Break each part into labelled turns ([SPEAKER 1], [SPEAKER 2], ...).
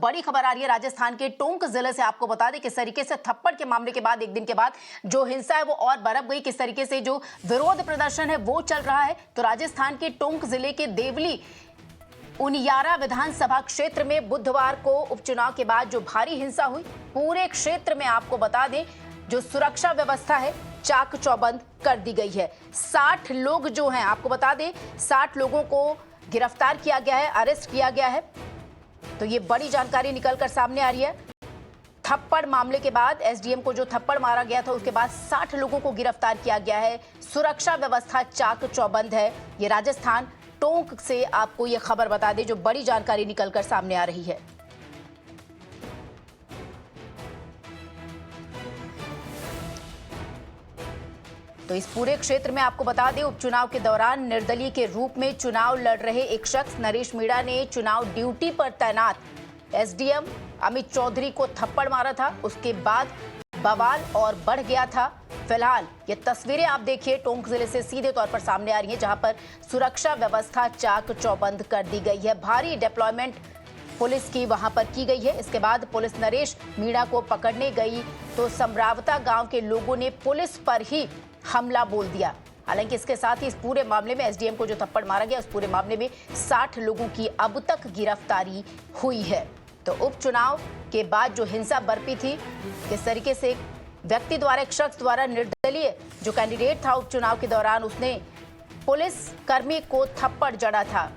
[SPEAKER 1] बड़ी खबर आ रही है राजस्थान के टोंक जिले से। आपको बता दें किस तरीके से थप्पड़ के मामले के बाद एक दिन के बाद जो हिंसा है वो और बरप गई, किस तरीके से जो विरोध प्रदर्शन है वो चल रहा है। तो राजस्थान के टोंक जिले के देवली उनियारा विधानसभा क्षेत्र में बुधवार को उपचुनाव के बाद जो भारी हिंसा हुई, पूरे क्षेत्र में आपको बता दें जो सुरक्षा व्यवस्था है चाक चौबंद कर दी गई है। 60 लोग जो हैं, आपको बता दें 60 लोगों को गिरफ्तार किया गया है, अरेस्ट किया गया है। तो ये बड़ी जानकारी निकलकर सामने आ रही है। थप्पड़ मामले के बाद एसडीएम को जो थप्पड़ मारा गया था उसके बाद 60 लोगों को गिरफ्तार किया गया है। सुरक्षा व्यवस्था चाक चौबंद है। ये राजस्थान टोंक से आपको ये खबर बता दें जो बड़ी जानकारी निकलकर सामने आ रही है। तो इस पूरे क्षेत्र में आपको बता दें उपचुनाव के दौरान निर्दलीय के रूप में चुनाव लड़ रहे एक शख्स नरेश मीणा ने चुनाव ड्यूटी पर तैनात एसडीएम अमित चौधरी को थप्पड़ मारा था। उसके बाद बवाल और बढ़ गया था। फिलहाल ये तस्वीरें आप देखिए टोंक जिले से सीधे तौर पर सामने आ रही हैं, जहां पर सुरक्षा व्यवस्था चाक चौबंद कर दी गई है। भारी डिप्लॉयमेंट पुलिस की वहां पर की गई है। इसके बाद पुलिस नरेश मीणा को पकड़ने गई तो समरावता गांव के लोगों ने पुलिस पर ही हमला बोल दिया। हालांकि इसके साथ ही इस पूरे मामले में एसडीएम को जो थप्पड़ मारा गया उस पूरे मामले में 60 लोगों की अब तक गिरफ्तारी हुई है। तो उपचुनाव के बाद जो हिंसा बरपी थी, किस तरीके से एक व्यक्ति द्वारा, एक शख्स द्वारा, निर्दलीय जो कैंडिडेट था उपचुनाव के दौरान, उसने पुलिस कर्मी को थप्पड़ जड़ा था।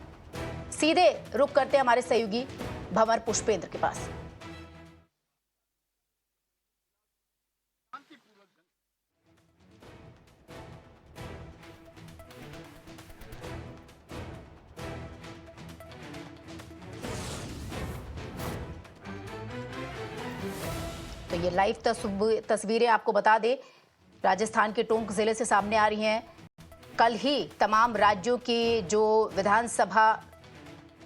[SPEAKER 1] सीधे रुख करते हैं हमारे सहयोगी भंवर पुष्पेंद्र के पास। तो ये लाइव तस्वीरें आपको बता दें राजस्थान के टोंक जिले से सामने आ रही हैं। कल ही तमाम राज्यों के जो विधानसभा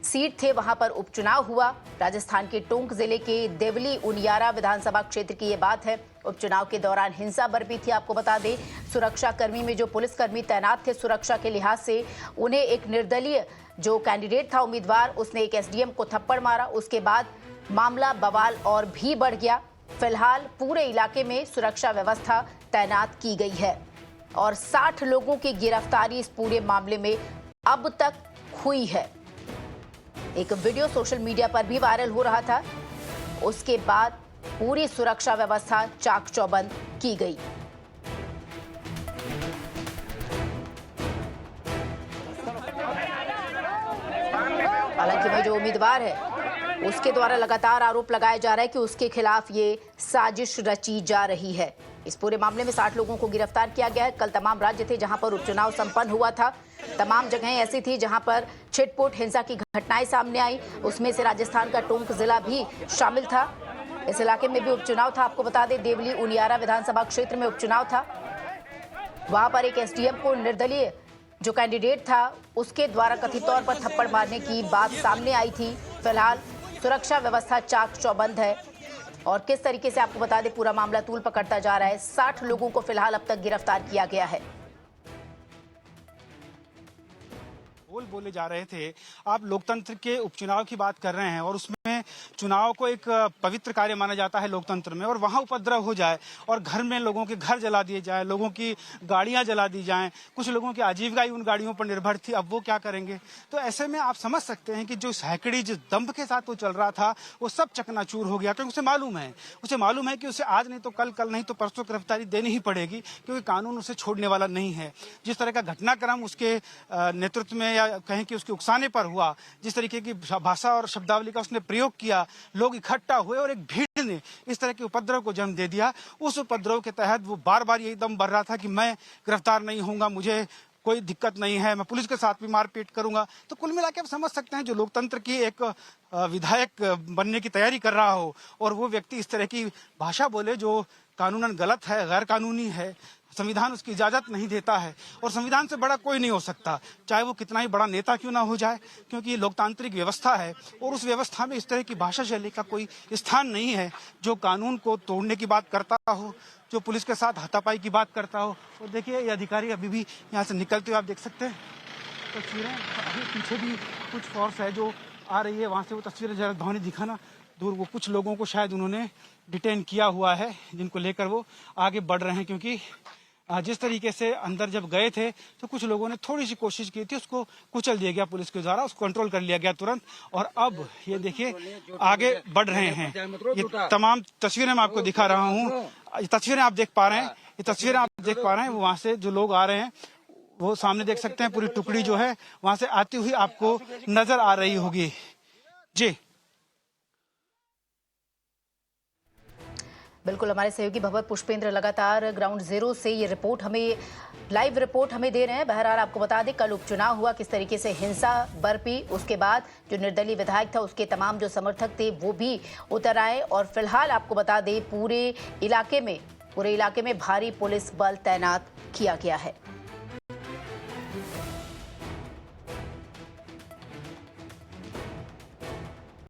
[SPEAKER 1] सीट थे वहां पर उपचुनाव हुआ। राजस्थान के टोंक जिले के देवली उनियारा विधानसभा क्षेत्र की ये बात है। उपचुनाव के दौरान हिंसा बरपी थी। आपको बता दें सुरक्षाकर्मी में जो पुलिसकर्मी तैनात थे सुरक्षा के लिहाज से, उन्हें एक निर्दलीय जो कैंडिडेट था उम्मीदवार, उसने एक एसडीएम को थप्पड़ मारा। उसके बाद मामला बवाल और भी बढ़ गया। फिलहाल पूरे इलाके में सुरक्षा व्यवस्था तैनात की गई है और 60 लोगों की गिरफ्तारी इस पूरे मामले में अब तक हुई है। एक वीडियो सोशल मीडिया पर भी वायरल हो रहा था। उसके बाद पूरी सुरक्षा व्यवस्था चाक चौबंद की गई। हालांकि वह जो उम्मीदवार है उसके द्वारा लगातार आरोप लगाया जा रहा है कि उसके खिलाफ ये साजिश रची जा रही है। इस पूरे मामले में 60 लोगों को गिरफ्तार किया गया है। कल तमाम राज्य थे जहां पर उपचुनाव संपन्न हुआ था। तमाम जगहें ऐसी थी जहां पर छिटपुट हिंसा की घटनाएं सामने आई। उसमें से राजस्थान का टोंक जिला भी शामिल था। इस इलाके में भी उपचुनाव था। आपको बता दें देवली उनियारा विधानसभा क्षेत्र में उपचुनाव था। वहां पर एक एसडीएम को निर्दलीय जो कैंडिडेट था उसके द्वारा कथित तौर पर थप्पड़ मारने की बात सामने आई थी। फिलहाल सुरक्षा व्यवस्था चाक चौबंद है और किस तरीके से आपको बता दें पूरा मामला तूल पकड़ता जा रहा है। 60 लोगों को फिलहाल अब तक गिरफ्तार किया गया है।
[SPEAKER 2] बोले जा रहे थे, आप लोकतंत्र के उपचुनाव की बात कर रहे हैं और उसमें चुनाव को एक पवित्र कार्य माना जाता है लोकतंत्र में, और वहां उपद्रव हो जाए और घर में लोगों के घर जला दिए जाए, लोगों की गाड़ियां जला दी जाएं, कुछ लोगों की आजीविका ही उन गाड़ियों पर निर्भर थी, अब वो क्या करेंगे। तो ऐसे में आप समझ सकते हैं कि जो हैकड़ी जिस दंभ के साथ वो चल रहा था वो सब चकनाचूर हो गया, क्योंकि उसे मालूम है कि उसे आज नहीं तो कल नहीं तो परसों गिरफ्तारी देनी ही पड़ेगी, क्योंकि कानून उसे छोड़ने वाला नहीं है। जिस तरह का घटनाक्रम उसके नेतृत्व में या कहें कि उसके उकसाने पर हुआ, जिस तरीके की भाषा और शब्दावली का उसने प्रयोग किया, लोग इकट्ठा हुए और एक भीड़ ने इस तरह के उपद्रव को जन्म दे दिया। उस उपद्रव के तहत वो बार बार यही दम भर रहा था कि मैं गिरफ्तार नहीं होऊंगा, मुझे कोई दिक्कत नहीं है, मैं पुलिस के साथ भी मारपीट करूंगा। तो कुल मिला के आप समझ सकते हैं जो लोकतंत्र की एक विधायक बनने की तैयारी कर रहा हो और वो व्यक्ति इस तरह की भाषा बोले जो कानूनन गलत है, गैर कानूनी है, संविधान उसकी इजाजत नहीं देता है, और संविधान से बड़ा कोई नहीं हो सकता, चाहे वो कितना ही बड़ा नेता क्यों ना हो जाए, क्योंकि ये लोकतांत्रिक व्यवस्था है और उस व्यवस्था में इस तरह की भाषा शैली का कोई स्थान नहीं है जो कानून को तोड़ने की बात करता हो, जो पुलिस के साथ हाथापाई की बात करता हो। और देखिए ये अधिकारी अभी भी यहाँ से निकलते हुए आप देख सकते हैं तस्वीरें, अभी पीछे भी कुछ फोर्स है जो आ रही है, वहाँ से वो तस्वीरें जरा धौनी दिखाना। दूर वो कुछ लोगों को शायद उन्होंने डिटेन किया हुआ है, जिनको लेकर वो आगे बढ़ रहे हैं। क्योंकि जिस तरीके से अंदर जब गए थे तो कुछ लोगों ने थोड़ी सी कोशिश की थी, उसको कुचल दिया गया पुलिस के द्वारा, उसको कंट्रोल कर लिया गया तुरंत। और अब ये देखिए आगे बढ़ रहे हैं। ये तमाम तस्वीरें मैं आपको दिखा रहा हूँ, ये तस्वीरें आप देख पा रहे हैं, ये तस्वीरें आप देख पा रहे हैं। वहां से जो लोग आ रहे हैं वो सामने देख सकते हैं, पूरी टुकड़ी जो है वहां से आती हुई आपको नजर आ रही होगी। जी
[SPEAKER 1] बिल्कुल, हमारे सहयोगी भगवत पुष्पेंद्र लगातार ग्राउंड जीरो से ये लाइव रिपोर्ट हमें दे रहे हैं। बहरहाल आपको बता दें, कल उपचुनाव हुआ, किस तरीके से हिंसा बरपी, उसके बाद जो निर्दलीय विधायक था उसके तमाम जो समर्थक थे वो भी उतर आए। और फिलहाल आपको बता दें पूरे इलाके में भारी पुलिस बल तैनात किया गया है।